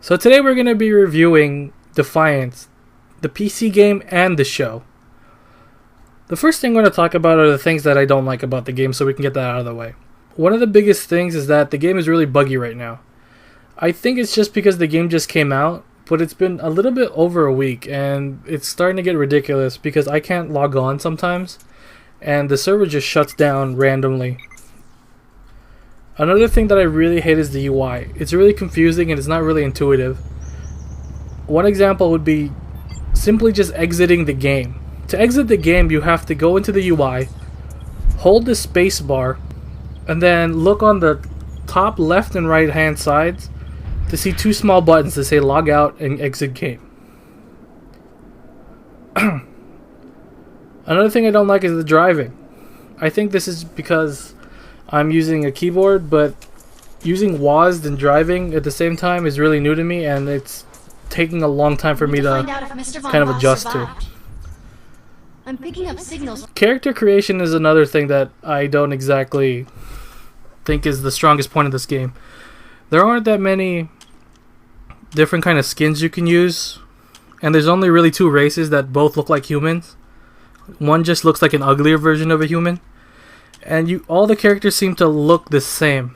So today we're going to be reviewing Defiance, the PC game and the show. The first thing I'm going to talk about are the things that I don't like about the game, so we can get that out of the way. One of the biggest things is that the game is really buggy right now. I think it's just because the game just came out, but it's been a little bit over a week, and it's starting to get ridiculous because I can't log on sometimes, and the server just shuts down randomly. Another thing that I really hate is the UI. It's really confusing and it's not really intuitive. One example would be simply just exiting the game. To exit the game, you have to go into the UI, hold the space bar, and then look on the top left and right hand sides to see two small buttons that say log out and exit game. Another thing I don't like is the driving. I think this is because I'm using a keyboard, but using WASD and driving at the same time is really new to me, and it's taking a long time for me to kind of adjust to. I'm picking up signals. Character creation is another thing that I don't exactly think is the strongest point of this game. There aren't that many different kind of skins you can use, and there's only really two races that both look like humans. One just looks like an uglier version of a human. And all the characters seem to look the same.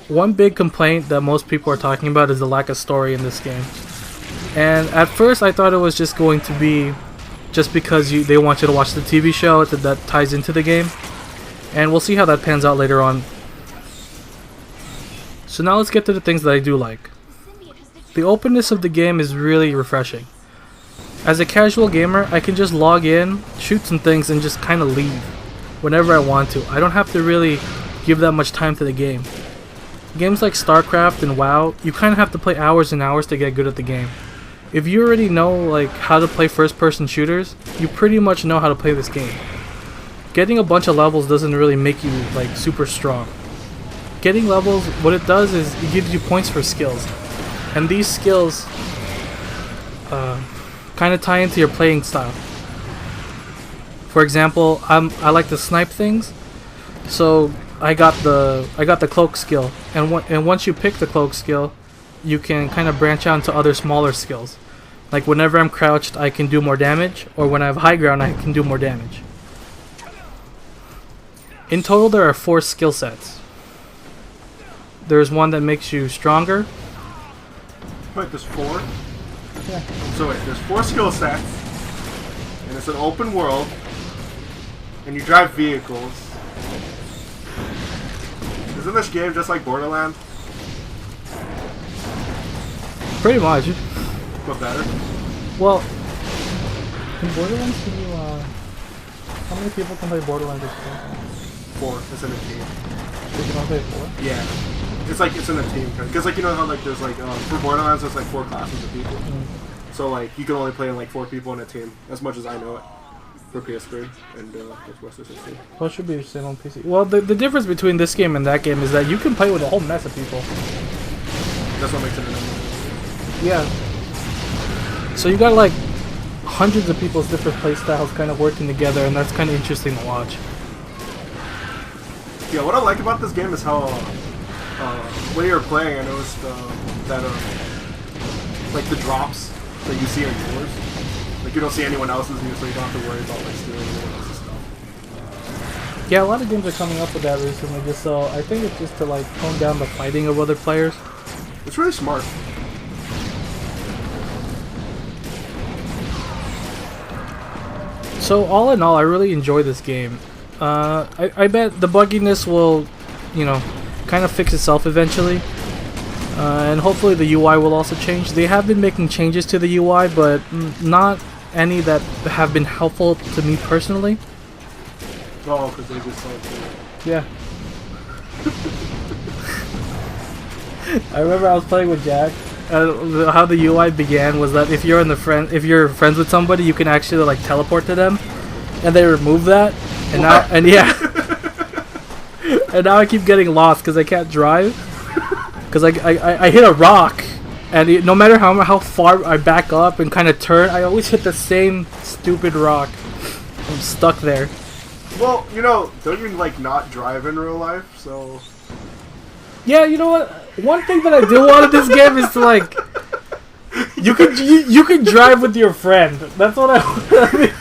One big complaint that most people are talking about is the lack of story in this game. And at first I thought it was just going to be just because they want you to watch the TV show that ties into the game. And we'll see how that pans out later on. So now let's get to the things that I do like. The openness of the game is really refreshing. As a casual gamer, I can just log in, shoot some things, and just kind of leave whenever I want to. I don't have to really give that much time to the game. Games like StarCraft and WoW, you kind of have to play hours and hours to get good at the game. If you already know like how to play first-person shooters, you pretty much know how to play this game. Getting a bunch of levels doesn't really make you like super strong. Getting levels, what it does is it gives you points for skills, and these skills kind of tie into your playing style. For example, I like to snipe things, so I got the cloak skill, and once you pick the cloak skill, you can kind of branch out into other smaller skills. Like whenever I'm crouched, I can do more damage, or when I have high ground, I can do more damage. In total, there are 4 skill sets. There's one that makes you stronger. Wait, there's 4? Yeah. So wait, there's 4 skill sets, and it's an open world, and you drive vehicles. Isn't this game just like Borderlands? Pretty much. But better? Well, in Borderlands, can you, how many people can play Borderlands? 4. It's in a team. You can only play 4? Yeah. It's in a team. Because, like, you know how, like, there's, like, for Borderlands, there's, like, 4 classes of people. So, like, you can only play, like, 4 people in a team, as much as I know it, for PS3 and Xbox 360. Well, it should be the same on PC. Well, the difference between this game and that game is that you can play with a whole mess of people. That's what makes it an Yeah. So you got, like, hundreds of people's different play styles kind of working together, and that's kind of interesting to watch. Yeah, what I like about this game is how, when you were playing, I noticed that, like, the drops that you see in yours, like, you don't see anyone else's, so you don't have to worry about, like, stealing anyone else's stuff. Yeah, a lot of games are coming up with that recently, just so I think it's just to, like, tone down the fighting of other players. It's really smart. So, all in all, I really enjoy this game. I bet the bugginess will, you know, kind of fix itself eventually. And hopefully the UI will also change. They have been making changes to the UI, but not any that have been helpful to me personally. Oh, because they just like... Yeah. I remember I was playing with Jack. How the UI began was that if you're friends with somebody, you can actually like teleport to them, and they remove that, and what? And now I keep getting lost because I can't drive. Because I hit a rock, and no matter how far I back up and kind of turn, I always hit the same stupid rock. I'm stuck there. Well, you know, don't you like not drive in real life? So Yeah, you know what? One thing that I do want in this game is to like, you can drive with your friend. That's what I mean,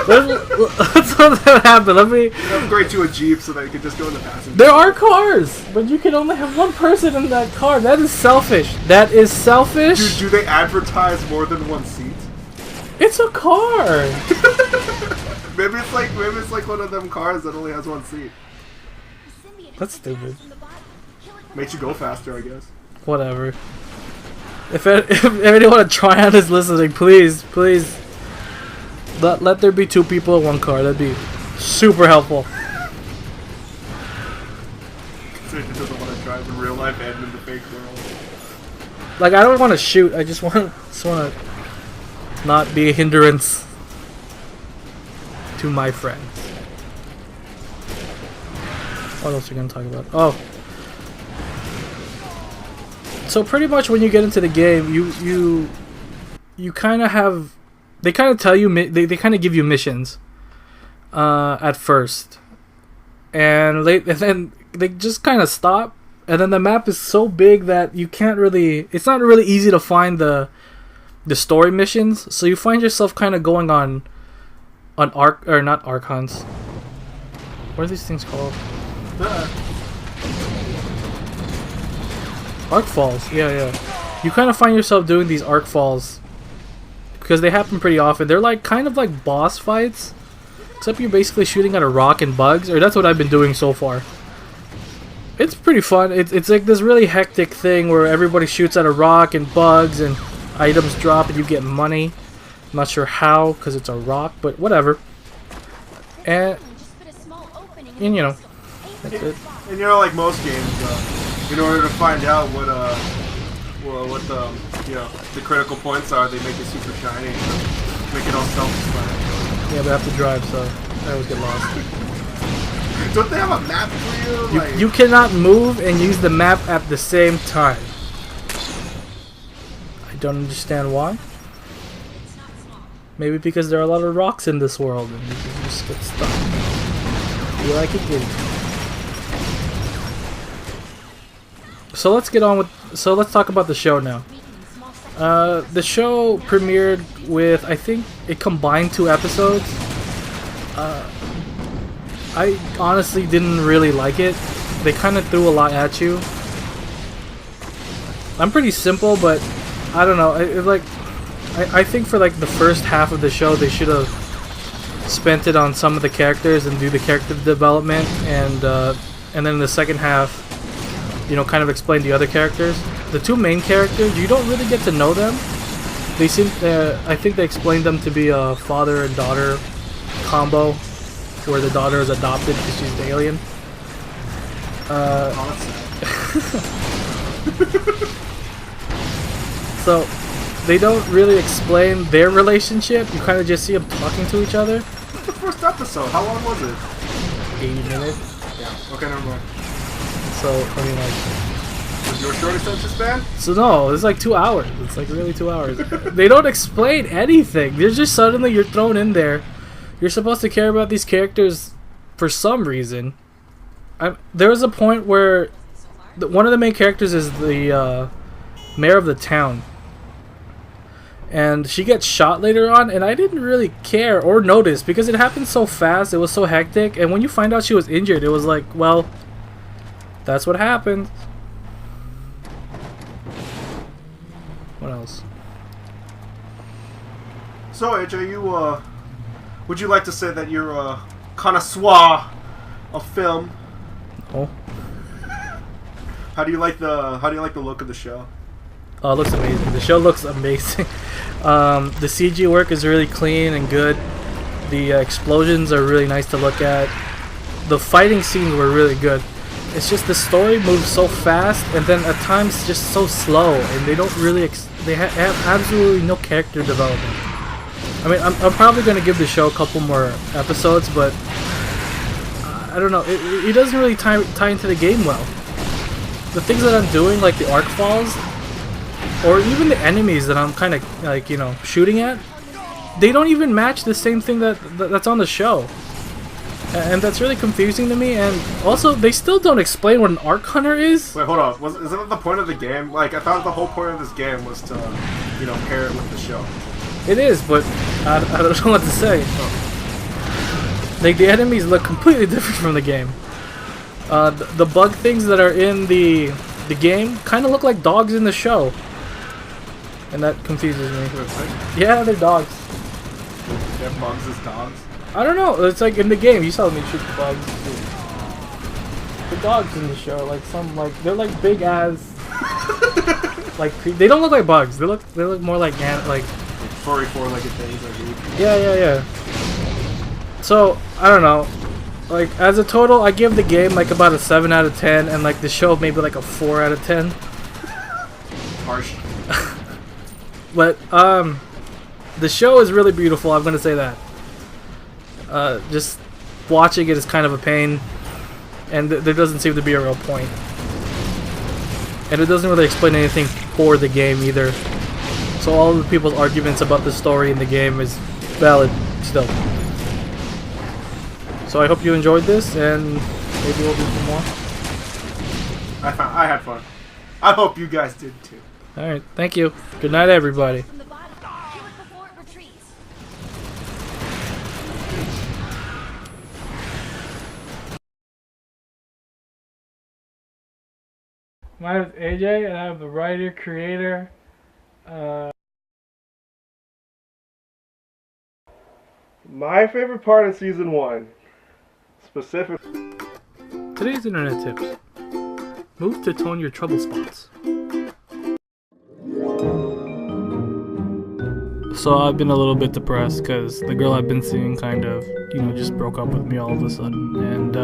that's what happened. Let me upgrade to a Jeep so that you can just go in the passenger. There are cars, but you can only have one person in that car. That is selfish. That is selfish. Do they advertise more than one seat? It's a car. maybe it's like one of them cars that only has one seat. That's stupid. Makes you go faster, I guess. Whatever. If anyone trying is listening, please let there be 2 people in one car. That'd be super helpful. Considering he doesn't want to drive in real life and in the fake world. Like, I don't want to shoot. I just want to not be a hindrance to my friends. What else are we gonna talk about? Oh. So pretty much when you get into the game, you kind of have, they kind of tell you, they kind of give you missions at first, and then they just kind of stop, and then the map is so big that you can't really, it's not really easy to find the story missions, so you find yourself kind of going on not archons. What are these things called? Arc falls, yeah. You kind of find yourself doing these arc falls because they happen pretty often. They're like kind of like boss fights, except you're basically shooting at a rock and bugs, or that's what I've been doing so far. It's pretty fun. It's like this really hectic thing where everybody shoots at a rock and bugs and items drop and you get money. I'm not sure how because it's a rock, but whatever. And you know, that's it. And you know, like most games, in order to find out what the critical points are, they make it super shiny, make it all self-explanatory. Yeah, but I have to drive, so I always get lost. Don't they have a map for you? You cannot move and use the map at the same time. I don't understand why. Maybe because there are a lot of rocks in this world and you can just get stuck. You like it, dude. So let's get on with. So let's talk about the show now. The show premiered with, I think it combined 2 episodes. I honestly didn't really like it. They kind of threw a lot at you. I'm pretty simple, but I don't know. I think for like the first half of the show, they should have spent it on some of the characters and do the character development, and then in the second half, you know, kind of explain the other characters. The 2 main characters, you don't really get to know them. They seem, I think they explained them to be a father and daughter combo, where the daughter is adopted because she's an alien. So they don't really explain their relationship. You kind of just see them talking to each other. What's the first episode? How long was it? 80 minutes. Yeah. Okay, never mind. So, I mean, like... Was your short attention span? So no, it's like 2 hours. It's like really 2 hours. They don't explain anything. They're just suddenly, you're thrown in there. You're supposed to care about these characters for some reason. There was a point where one of the main characters is the mayor of the town. And she gets shot later on, and I didn't really care or notice because it happened so fast. It was so hectic. And when you find out she was injured, it was like, well... That's what happened. What else? So, AJ, you, would you like to say that you're a connoisseur of film? Oh. How do you like the look of the show? Oh, it looks amazing. The show looks amazing. The CG work is really clean and good. The explosions are really nice to look at. The fighting scenes were really good. It's just the story moves so fast, and then at times just so slow, and they don't really they have absolutely no character development. I mean, I'm probably gonna give the show a couple more episodes, but I don't know. It doesn't really tie into the game well. The things that I'm doing, like the arc falls, or even the enemies that I'm kind of like, you know, shooting at, they don't even match the same thing that's on the show. And that's really confusing to me, and also, they still don't explain what an Arc Hunter is. Wait, hold on. Isn't that the point of the game? Like, I thought the whole point of this game was to, you know, pair it with the show. It is, but I don't know what to say. Like, the enemies look completely different from the game. The bug things that are in the game kind of look like dogs in the show. And that confuses me. Yeah, they're dogs. They have bugs as dogs? I don't know. It's like in the game. You saw me shoot the bugs. The dogs in the show, like they're like big ass. Like they don't look like bugs. They look more like Furry four-legged things. Yeah. So I don't know. Like as a total, I give the game like about a 7 out of 10, and like the show maybe like a 4 out of 10. Harsh. But the show is really beautiful. I'm gonna say that. Just watching it is kind of a pain, and there doesn't seem to be a real point. And it doesn't really explain anything for the game either. So all of the people's arguments about the story in the game is valid still. So I hope you enjoyed this, and maybe we'll do some more. I had fun. I hope you guys did too. Alright, thank you. Good night, everybody. From the bottom. Kill it before it retreats. My name is Ajay, and I'm the writer, creator. My favorite part of season 1, specific. Today's internet tips. Move to tone your trouble spots. So I've been a little bit depressed because the girl I've been seeing kind of, just broke up with me all of a sudden. And,